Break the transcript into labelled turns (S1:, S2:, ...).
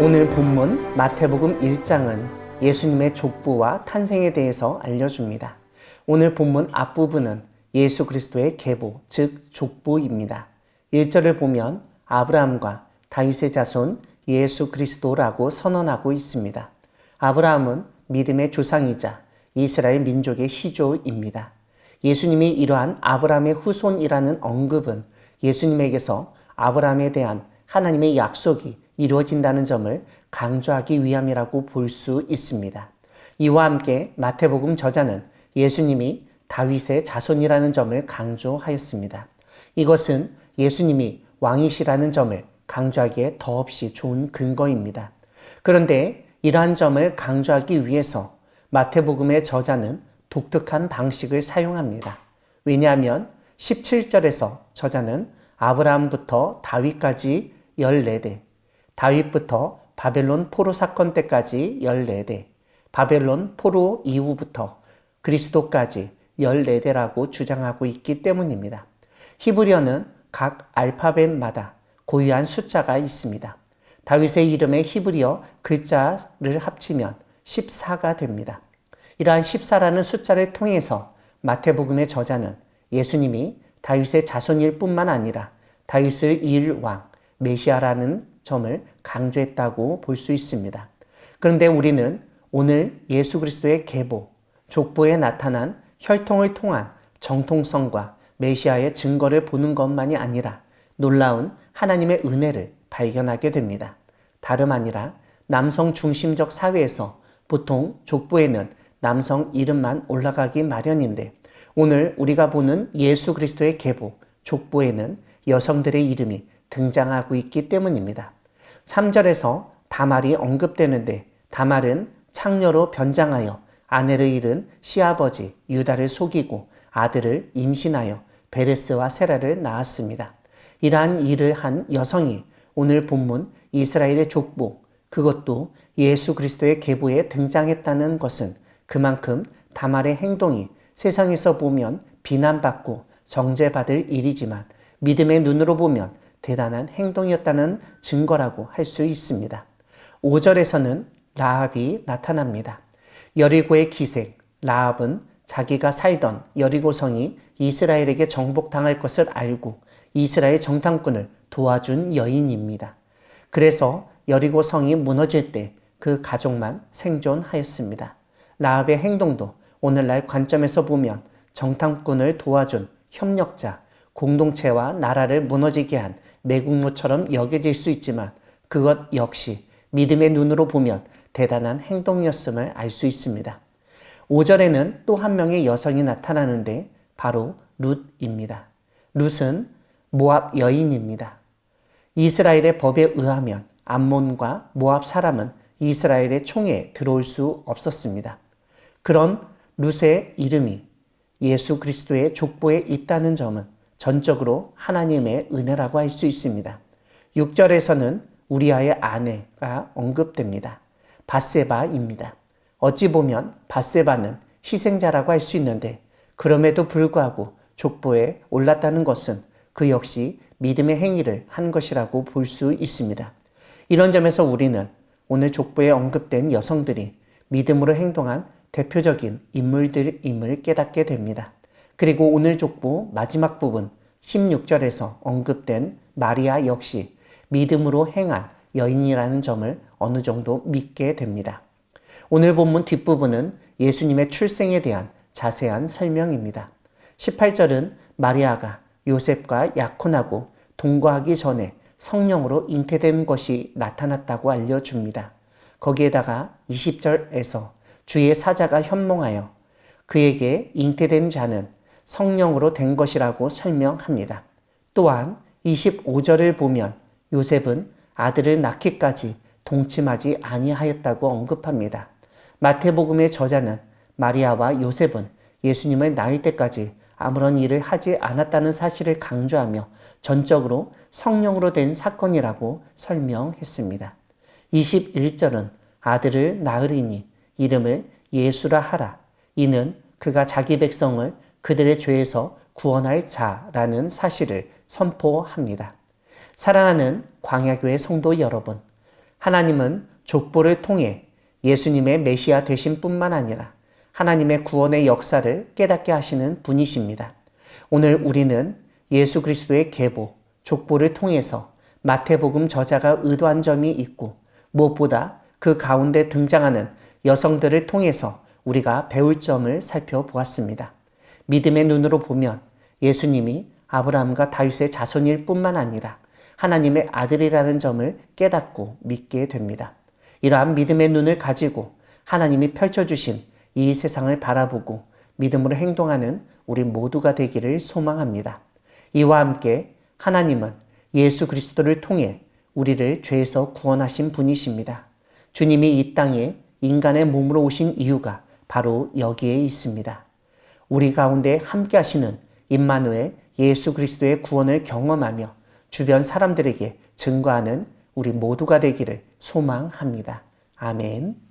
S1: 오늘 본문 마태복음 1장은 예수님의 족보와 탄생에 대해서 알려줍니다. 오늘 본문 앞부분은 예수 그리스도의 계보, 즉 족보입니다. 1절을 보면 아브라함과 다윗의 자손 예수 그리스도라고 선언하고 있습니다. 아브라함은 믿음의 조상이자 이스라엘 민족의 시조입니다. 예수님이 이러한 아브라함의 후손이라는 언급은 예수님에게서 아브라함에 대한 하나님의 약속이 이루어진다는 점을 강조하기 위함이라고 볼 수 있습니다. 이와 함께 마태복음 저자는 예수님이 다윗의 자손이라는 점을 강조하였습니다. 이것은 예수님이 왕이시라는 점을 강조하기에 더없이 좋은 근거입니다. 그런데 이러한 점을 강조하기 위해서 마태복음의 저자는 독특한 방식을 사용합니다. 왜냐하면 17절에서 저자는 아브라함부터 다윗까지 14대, 다윗부터 바벨론 포로 사건 때까지 14대, 바벨론 포로 이후부터 그리스도까지 14대라고 주장하고 있기 때문입니다. 히브리어는 각 알파벳마다 고유한 숫자가 있습니다. 다윗의 이름의 히브리어 글자를 합치면 14가 됩니다. 이러한 14라는 숫자를 통해서 마태복음의 저자는 예수님이 다윗의 자손일 뿐만 아니라 다윗을 이을 왕, 메시아라는 점을 강조했다고 볼 수 있습니다. 그런데 우리는 오늘 예수 그리스도의 계보, 족보에 나타난 혈통을 통한 정통성과 메시아의 증거를 보는 것만이 아니라 놀라운 하나님의 은혜를 발견하게 됩니다. 다름 아니라 남성 중심적 사회에서 보통 족보에는 남성 이름만 올라가기 마련인데 오늘 우리가 보는 예수 그리스도의 계보, 족보에는 여성들의 이름이 등장하고 있기 때문입니다. 3절에서 다말이 언급되는데 다말은 창녀로 변장하여 아내를 잃은 시아버지 유다를 속이고 아들을 임신하여 베레스와 세라를 낳았습니다. 이러한 일을 한 여성이 오늘 본문 이스라엘의 족보, 그것도 예수 그리스도의 계보에 등장했다는 것은 그만큼 다말의 행동이 세상에서 보면 비난받고 정죄받을 일이지만 믿음의 눈으로 보면 대단한 행동이었다는 증거라고 할 수 있습니다. 5절에서는 라합이 나타납니다. 여리고의 기생 라합은 자기가 살던 여리고성이 이스라엘에게 정복당할 것을 알고 이스라엘 정탐꾼을 도와준 여인입니다. 그래서 여리고성이 무너질 때 그 가족만 생존하였습니다. 라합의 행동도 오늘날 관점에서 보면 정탐꾼을 도와준 협력자, 공동체와 나라를 무너지게 한 매국노처럼 여겨질 수 있지만 그것 역시 믿음의 눈으로 보면 대단한 행동이었음을 알 수 있습니다. 5절에는 또 한 명의 여성이 나타나는데 바로 룻입니다. 룻은 모압 여인입니다. 이스라엘의 법에 의하면 암몬과 모압 사람은 이스라엘의 총에 들어올 수 없었습니다. 그런 룻의 이름이 예수 그리스도의 족보에 있다는 점은 전적으로 하나님의 은혜라고 할 수 있습니다. 6절에서는 우리아의 아내가 언급됩니다. 밧세바입니다. 어찌 보면 밧세바는 희생자라고 할 수 있는데 그럼에도 불구하고 족보에 올랐다는 것은 그 역시 믿음의 행위를 한 것이라고 볼 수 있습니다. 이런 점에서 우리는 오늘 족보에 언급된 여성들이 믿음으로 행동한 대표적인 인물들임을 깨닫게 됩니다. 그리고 오늘 족보 마지막 부분 16절에서 언급된 마리아 역시 믿음으로 행한 여인이라는 점을 어느 정도 믿게 됩니다. 오늘 본문 뒷부분은 예수님의 출생에 대한 자세한 설명입니다. 18절은 마리아가 요셉과 약혼하고 동거하기 전에 성령으로 잉태된 것이 나타났다고 알려줍니다. 거기에다가 20절에서 주의 사자가 현몽하여 그에게 잉태된 자는 성령으로 된 것이라고 설명합니다. 또한 25절을 보면 요셉은 아들을 낳기까지 동침하지 아니하였다고 언급합니다. 마태복음의 저자는 마리아와 요셉은 예수님을 낳을 때까지 아무런 일을 하지 않았다는 사실을 강조하며 전적으로 성령으로 된 사건이라고 설명했습니다. 21절은 아들을 낳으리니 이름을 예수라 하라. 이는 그가 자기 백성을 그들의 죄에서 구원할 자라는 사실을 선포합니다. 사랑하는 광야교회 성도 여러분, 하나님은 족보를 통해 예수님의 메시아 되신 뿐만 아니라 하나님의 구원의 역사를 깨닫게 하시는 분이십니다. 오늘 우리는 예수 그리스도의 계보, 족보를 통해서 마태복음 저자가 의도한 점이 있고 무엇보다 그 가운데 등장하는 여성들을 통해서 우리가 배울 점을 살펴보았습니다. 믿음의 눈으로 보면 예수님이 아브라함과 다윗의 자손일 뿐만 아니라 하나님의 아들이라는 점을 깨닫고 믿게 됩니다. 이러한 믿음의 눈을 가지고 하나님이 펼쳐주신 이 세상을 바라보고 믿음으로 행동하는 우리 모두가 되기를 소망합니다. 이와 함께 하나님은 예수 그리스도를 통해 우리를 죄에서 구원하신 분이십니다. 주님이 이 땅에 인간의 몸으로 오신 이유가 바로 여기에 있습니다. 우리 가운데 함께 하시는 임마누엘 예수 그리스도의 구원을 경험하며 주변 사람들에게 증거하는 우리 모두가 되기를 소망합니다. 아멘.